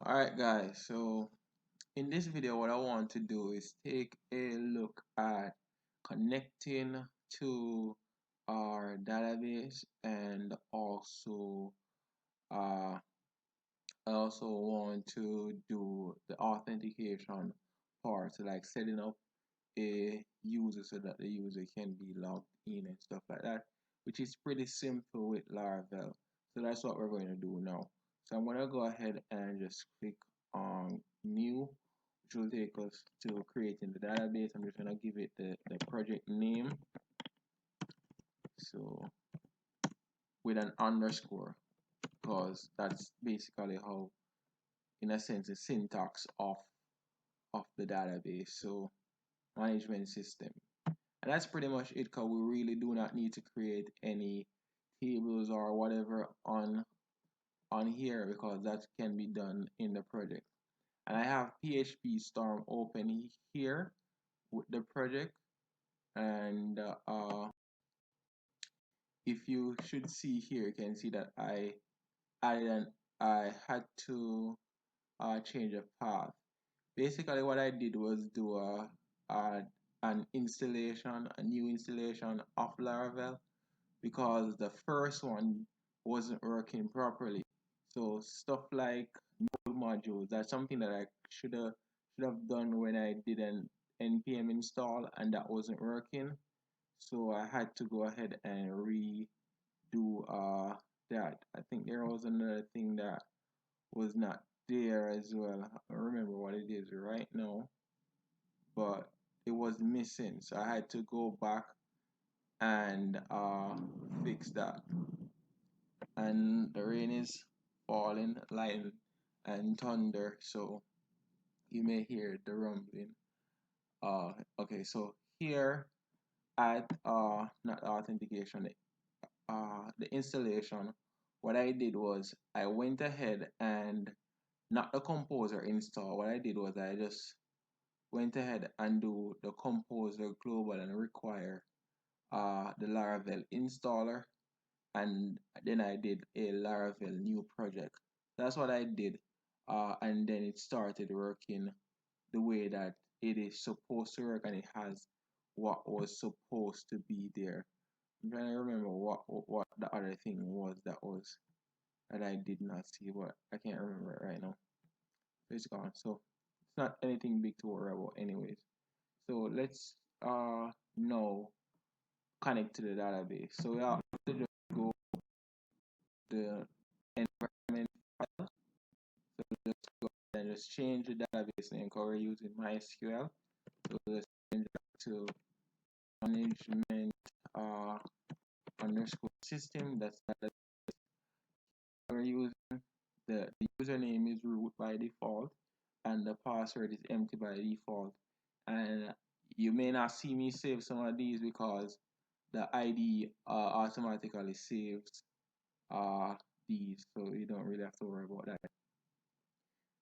Alright guys, so in this video what I want to do is take a look at connecting to our database, and uh, I also want to do the authentication part, so like setting up a user so that the user can be logged in and stuff like that, which is pretty simple with Laravel. So that's what we're going to do now. So I'm going to go ahead and just click on new, which will take us to creating the database. I'm just going to give it the project name, so with an underscore, because that's basically how, in a sense, the syntax of the database. So management system. And that's pretty much it, because we really do not need to create any tables or whatever on here, because that can be done in the project. And I have PHP Storm open here with the project, and if you should see here, you can see that I had to change a path. Basically what I did was do an installation, a new installation of Laravel, because the first one wasn't working properly. So stuff like node modules, that's something that I should have done when I did an npm install, and that wasn't working. So I had to go ahead and redo that. I think there was another thing that was not there as well. I don't remember what it is right now, but it was missing. So I had to go back and fix that. And the rain is falling, lightning and thunder, so you may hear the rumbling. Okay, so here at not the authentication, the installation, what I did was I went ahead and not the composer install. What I did was I just went ahead and do the composer global and require the Laravel installer, and then I did a Laravel new project. That's what I did, and then it started working the way that it is supposed to work, and it has what was supposed to be there. I'm trying to remember what the other thing was that I did not see, but I can't remember it right now. It's gone, so it's not anything big to worry about, anyways. So let's now connect to the database. So we have to just go to the environment file. So just go and just change the database name, because we're using MySQL. So let's change that to management underscore system. That's the we're using. The username is root by default, and the password is empty by default. And you may not see me save some of these because the ID automatically saves these, so you don't really have to worry about that.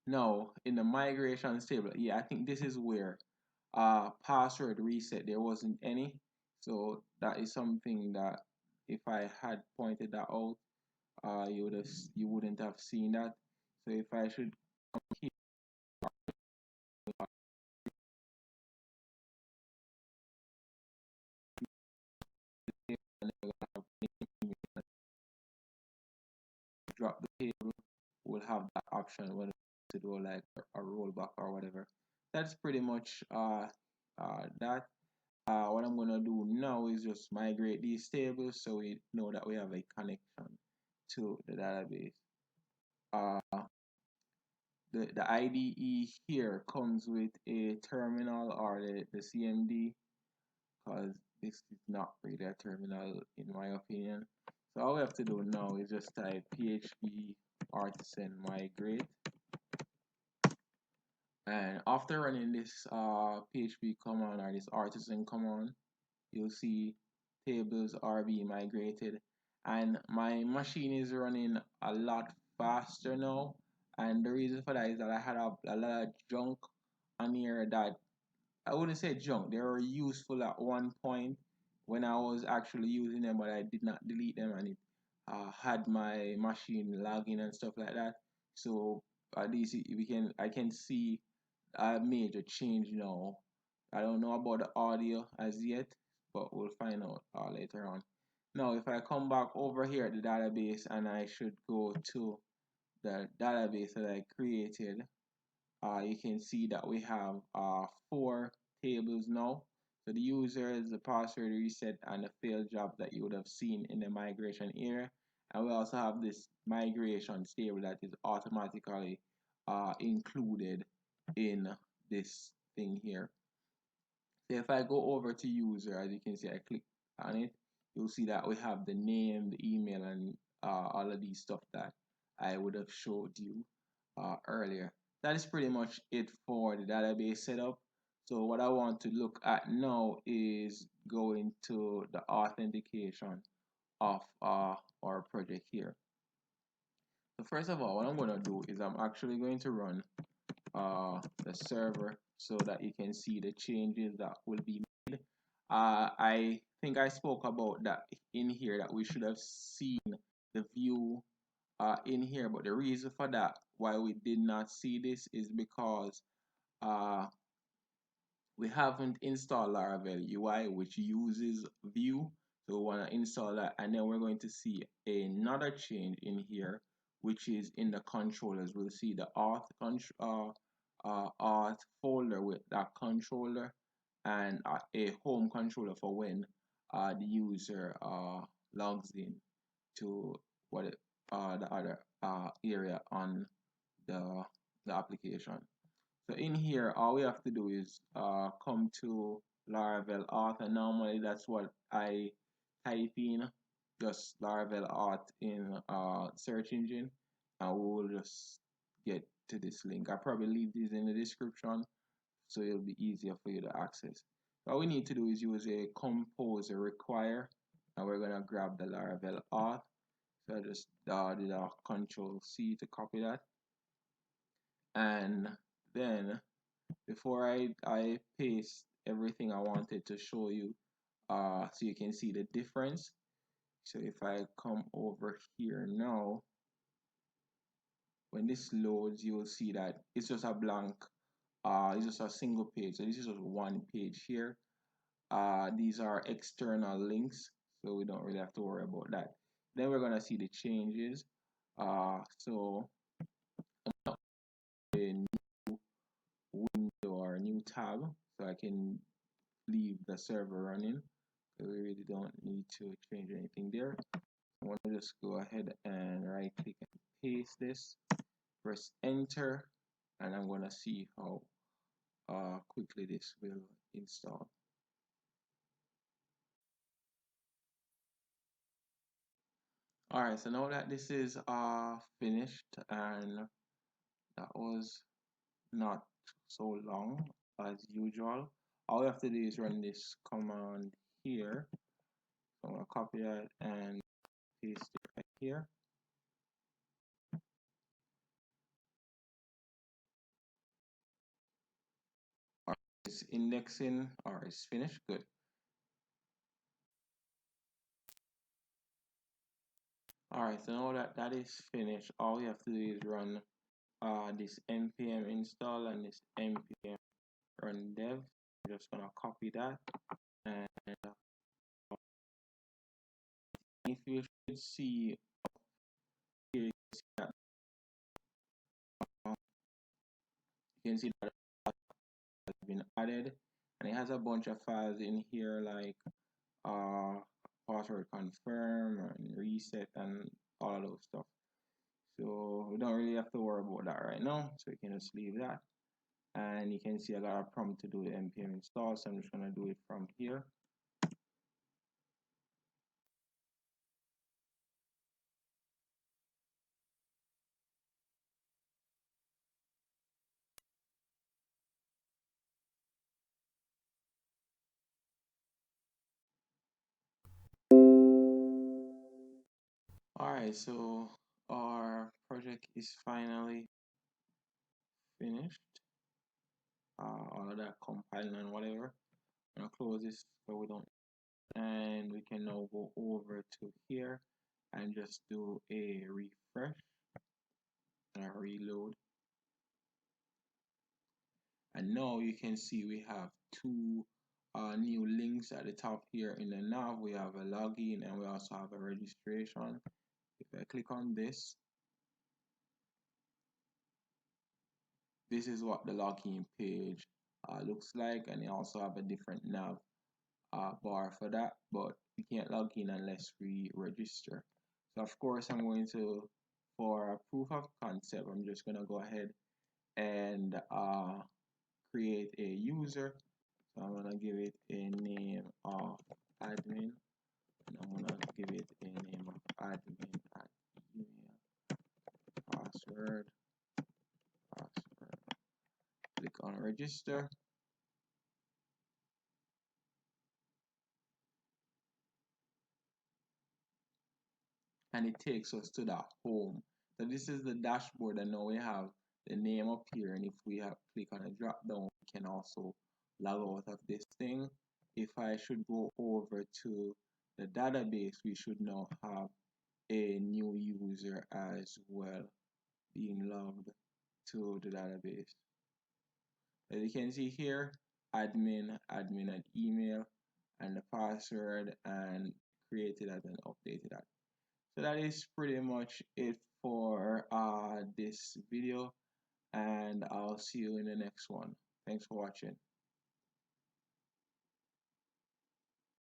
Now in the migration table, yeah, I think this is where password reset, there wasn't any, so that is something that if I had pointed that out, you wouldn't have seen that. So if I should come here, and drop the table, we'll have that option when to do like a rollback or whatever. That's pretty much that. What I'm gonna do now is just migrate these tables so we know that we have a connection to the database. Uh, the IDE here comes with a terminal, or the CMD, because this is not really a terminal in my opinion. So all we have to do now is just type php artisan migrate, and after running this php command, or this artisan command, you'll see tables are being migrated, and my machine is running a lot faster now. And the reason for that is that I had a lot of junk on here that I wouldn't say junk, they were useful at one point when I was actually using them, but I did not delete them, and it had my machine lagging and stuff like that. So these I can see a major change now. I don't know about the audio as yet, but we'll find out later on. Now, if I come back over here at the database and I should go to the database that I created, you can see that we have 4 tables now. So the users, the password reset, and the failed job that you would have seen in the migration area. And we also have this migration table that is automatically included in this thing here. So if I go over to user, as you can see, I click on it, you'll see that we have the name, the email, and all of these stuff that I would have showed you earlier. That is pretty much it for the database setup. So what I want to look at now is going to the authentication of our project here. So first of all, what I'm going to do is I'm actually going to run the server so that you can see the changes that will be made. I think I spoke about that in here, that we should have seen the view in here, but the reason for that, why we did not see this, is because uh, we haven't installed Laravel UI, which uses Vue. So we want to install that, and then we're going to see another change in here, which is in the controllers. We'll see the auth folder with that controller, and a home controller for when the user logs in to the other area on the application. So in here, all we have to do is come to Laravel Auth, and normally that's what I type in, just Laravel Auth in search engine, and we will just get to this link. I probably leave this in the description so it'll be easier for you to access. All we need to do is use a composer require, and we're gonna grab the Laravel Auth. So I just did a Control C to copy that, and then before I paste everything I wanted to show you, so you can see the difference. So if I come over here now, when this loads, you'll see that it's just a blank, it's just a single page. So this is just one page here. These are external links, so we don't really have to worry about that. Then we're gonna see the changes. So a new window or a new tab, so I can leave the server running. So we really don't need to change anything there. I want to just go ahead and right click and paste this, press enter, and I'm going to see how quickly this will install. Alright, so now that this is finished, and that was not so long as usual, all we have to do is run this command here. So I'm going to copy that and paste it right here. It's indexing, or it's finished. Good. Alright, so now that that is finished, all we have to do is run this npm install and this npm run dev. I'm just gonna copy that, and if you should see here, you can see that has been added, and it has a bunch of files in here like password confirm and reset and all of those stuff. So we don't really have to worry about that right now, so we can just leave that. And you can see I got a prompt to do the npm install, so I'm just going to do it from here. Alright, so our project is finally finished. All of that compiling and whatever. I'm gonna close this so we don't, and we can now go over to here and just do a refresh and a reload. And now you can see we have two new links at the top here in the nav. We have a login and we also have a registration. If I click on this, this is what the login page looks like, and you also have a different nav bar for that, but we can't log in unless we register. So of course I'm going to, for a proof of concept, I'm just going to go ahead and create a user. So I'm going to give it a name of admin, and I'm going to give it a name of admin at email, password, click on register. And it takes us to the home. So this is the dashboard, and now we have the name up here, and if we have click on a drop down, we can also log out of this thing. If I should go over to the database, we should now have a new user as well being logged to the database. As you can see here, admin at email, and the password, and created as an updated at. So that is pretty much it for this video, and I'll see you in the next one. Thanks for watching.